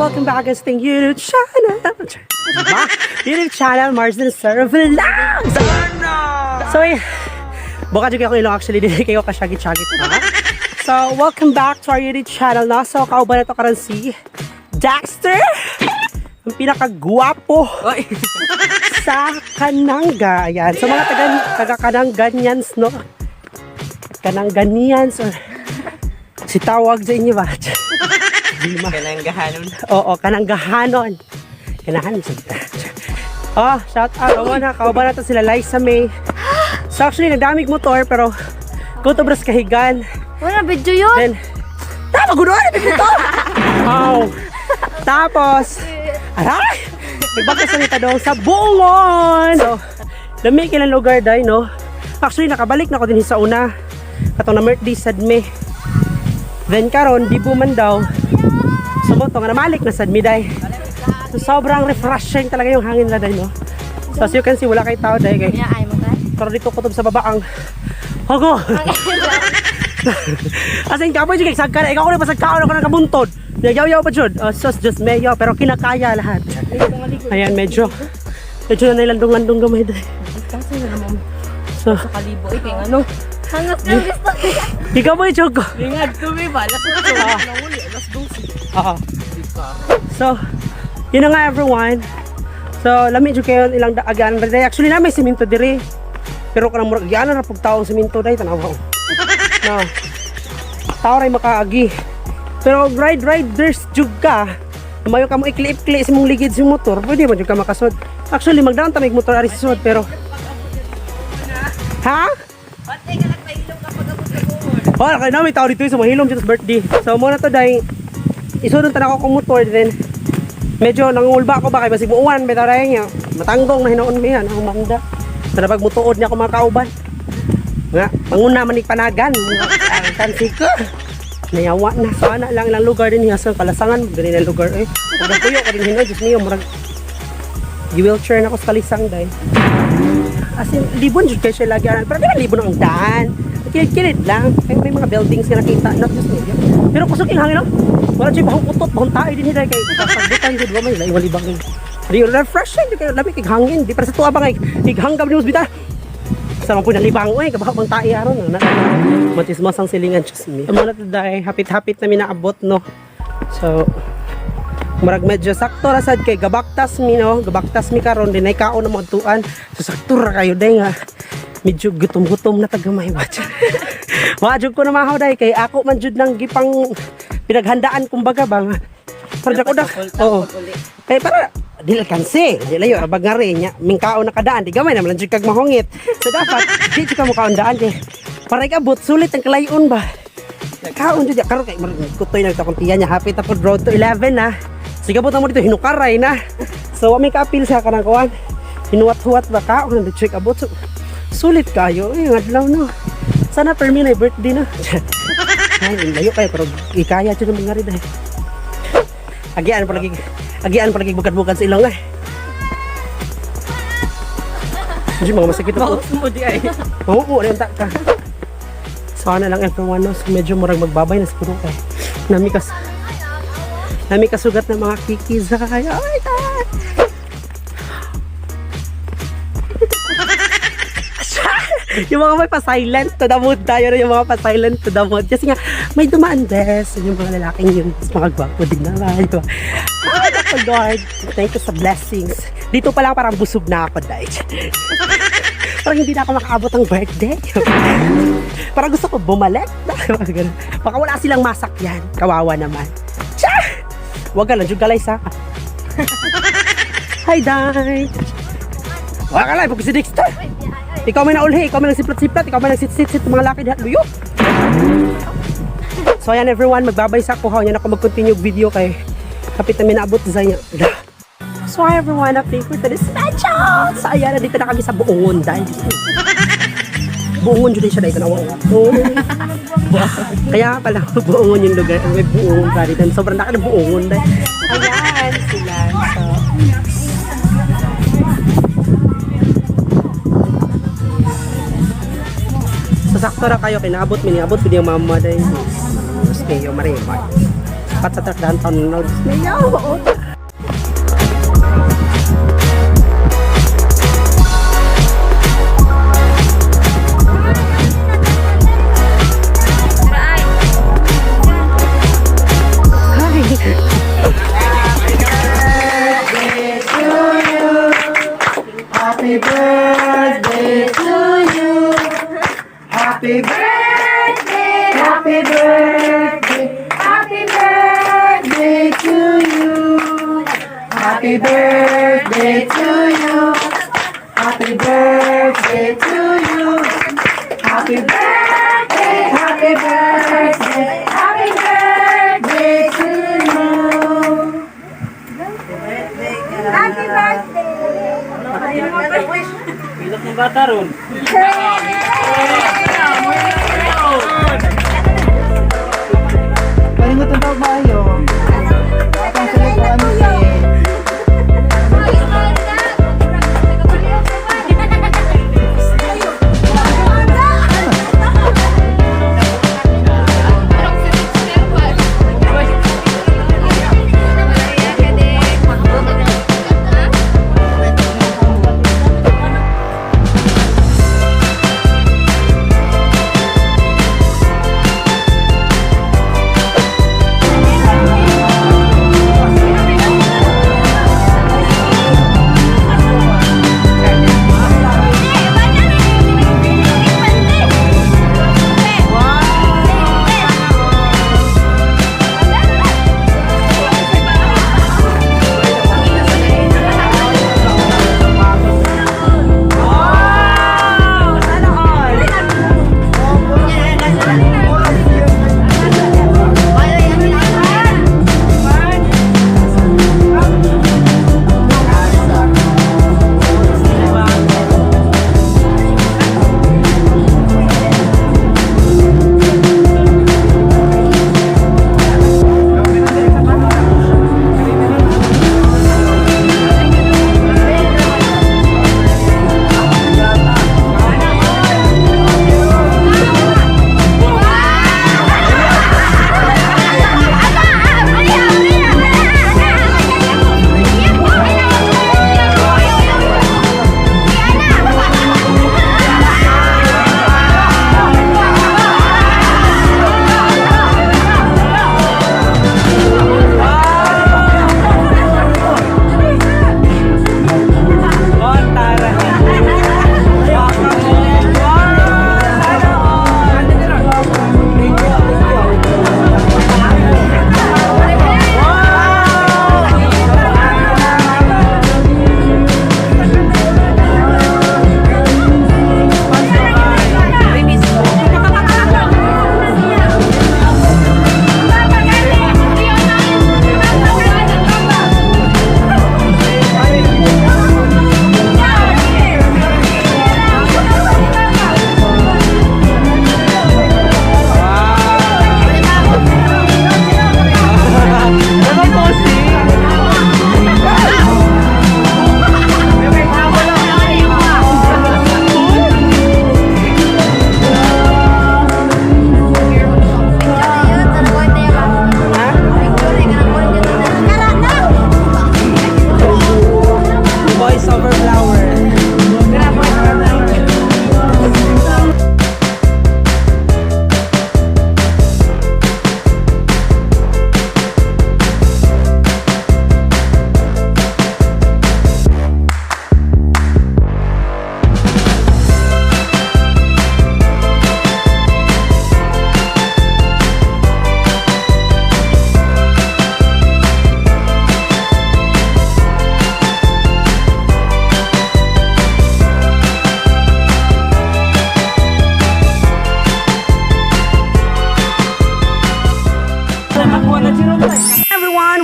welcome back sa ating YouTube channel. Diba? YouTube channel, Mars and Sarah Vlogs! So, baka dyan ako ilong actually, hindi kayo kasyagit-syagit na. So, welcome back to our YouTube channel na. So, kauban na ito karan si Dexter, ang pinaka-gwapo sa Kananga. Ayan. So, mga taga-Kananganians, no? Kananganians, or si tawag sa inyo ba? Kananggahanon. Oo, kananggahanon. Kanahan sa oh, shout out. Kauban natin sila Liza May. So actually, nagdamig motor, pero kutubras kahigan. Wala, video yun. Then, tama, gunoan, ito. Oh. Tapos, aray! Nagbakas na nita daw sa bungon. So, lamig ilang lugar dahil, no? Actually, nakabalik na ako din sa una. Katong na birthday sad me. Then karon di buman daw. Sumoto nga namalik na sad me day. So sobrang refreshing talaga yung hangin na day, no? So as you can see, wala kay tao day kay. Pero dito kutob sa baba ang hago. As in kapoy jud kay sagka, ikaw ko na pasagkaon ako ng kabuntod. Yaw-yaw pa jud. So just mayo pero kinakaya lahat. Ayan, medyo na nilandong-landong gamay day. Kasi na naman So sa kalibo kay ano. Hangas na gusto. ikaw mo i-joke ko. Lingad kami ba? Alas 12. So, yun na nga everyone. So, lamig jud kayo ilang daagan. Actually na may semento diri. Pero kanang murag gyana ra pug taong semento dai tanaw. No. Tao ray makaagi. Pero riders jud ka. Mayo ka mo ikli-ikli sa mong ligid sa motor. Pwede man jud ka makasod. Actually magdaan ta mig motor ari sa sud pero ha? Oh, kaya na may tao dito sa mahilom dito sa birthday. So, muna to dahil isunod na ako kong motor din. Medyo nangulba ako ba kay basig muuwan. May taray niya. Matanggong na hinoon mo yan. Ang manda. Sana pag mutuod niya ako mga kauban. Nga, panguna manig panagan. Ang tansi ko. Nayawa na. Sana lang ilang lugar din niya. So, kalasangan. Ganyan ang lugar eh. Pag napuyo ko din hinoon. Diyos niyo, murag i-wheelchair na ako sa kalisang dahil. As in, libon dyan kayo siya lagi. Pero di ba libon ang daan? Kilid lang. May mga buildings na nakita. Not just media. Pero kusog yung hangin, no? Wala dyan bahong utot, bahong tayo din nila. Kaya kasagbutan dyan, diba? May iwalibang. Di refreshing. Di kayo labig, hangin. Di para sa tuwa ba nga, ighangam ni hospital. Sama po na libang. Uy, kabahang bang tayo aron. Matismas ang silingan. Just me. Muna to dahil, hapit-hapit na minaabot, no? So, marag medyo sakto rasad kay gabaktas mi, no? Gabaktas mi karon din ay kaon na mga tuan. So sakto ra kayo day nga. Medyo gutom-gutom na tagamay ba. Wajud ko na mahaw day kay ako man jud nang gipang pinaghandaan kumbaga ba nga. Para ko dak. Oo. Kay para dili kanse, dili yo abag nga rin nya mingkaon na kadaan di gamay naman jud kag mahongit. So dapat di jud ka mo kaondaan kay para ikabot sulit ang kalayon ba. Kaon jud karon kay kutoy nagtakuntiyan nya hapit tapos road to 11 na. Sige po mo dito hinukaray na. So may ka-appeal sa kanang kuan. Hinuwat-huwat ba ka? Kung check abot. So, sulit kayo. Ay, ngadlaw no. Sana per me na birthday na. Ay, layo kayo pero ikaya jud ng ngari dai. Agian palagi bukad-bukad sa ilong ay. Hindi mga masakit po. Mo di ay. Oo, rin ta ka. Sana lang everyone no. Medyo murag magbabay na siguro kay. Nami kasugat ng mga kikizay. Ay, yung mga may pa-silent to the mood tayo na yung mga pa-silent to the mood. Kasi nga, may dumaan best. Yung mga lalaking yun, mga gwapo din naman. Diba? Ay, naku God. Thank you sa blessings. Dito pa lang parang busog na ako dahil. Parang hindi na ako makaabot ang birthday. Parang gusto ko bumalik. Baka wala silang masakyan. Kawawa naman. Huwag ka lang, dyan kalay sa. Hi, Day! Huwag ka lang, pag si Dexter. Ikaw may naulhi, ikaw may nagsiplat-siplat, ikaw may nagsit-sit mga laki dihat. Luyo! So, ayan everyone, magbabay sa ako. Yan ako mag-continue video kay kapit namin naabot sa inyo. So, hi everyone, update for today's special! So, ayan, dito na kami sa Buongon, Day. Buongon dyan siya, Day. Kaya pala, Buongon yung lugar. May Buongon pa rin. Sobrang laki ng Buongon, Day. Ayan sila. So sakto ra kayo kinaabot miniabot pud yung mama day. Mas kayo marimay. dapat sa takdahan taon na Mayaw! Happy birthday to you. Happy birthday, happy birthday, happy birthday to you. Happy birthday to you. Happy birthday to you. Happy birthday, happy birthday, happy birthday to you. Happy birthday. Pilot ng bata ron. Palingot ang tao ba kayo? Atang sa likuan si...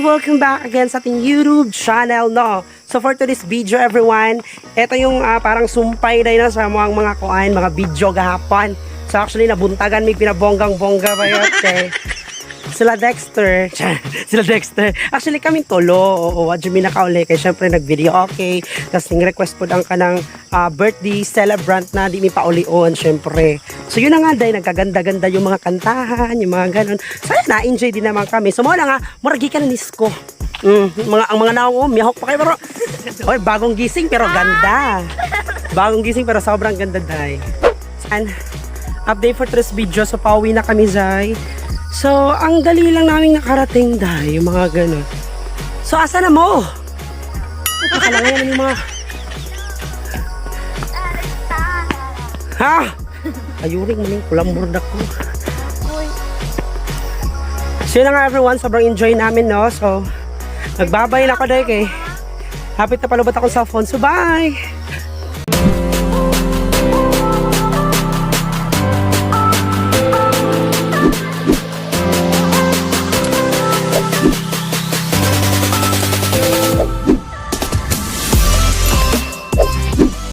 Welcome back again sa ating YouTube channel, no? So for today's video, everyone, ito yung parang sumpay na yun sa mga kuan, mga video gahapon. So actually, nabuntagan may pinabonggang-bongga ba yun, Sila Dexter. Sila Dexter. Actually, kaming tulo. Oo, wadyo mi nakauli. Kaya syempre, nag-video okay. Tapos, request po ang kanang birthday celebrant na di mi paulion, syempre. So, yun na nga, day, nagkaganda-ganda yung mga kantahan, yung mga ganon. So, yun, na-enjoy din naman kami. So, muna nga, muragi ka na nisko. Ang mga naong, miyahok pa kayo, pero, oy, bagong gising, pero ganda. Bagong gising, pero sobrang ganda, day. And, update for today's video. So, pauwi na kami, Zay. So, ang dali lang namin nakarating, Day. Yung mga ganun. So, asa na mo? Nakalangayan yung mga... Ha? Ayuring mo yung kulambur ko. So, yun na nga, everyone. Sobrang enjoy namin, no? So, nagbabay na ako, Day, kay... Hapit na palubot ako sa phone. So, bye!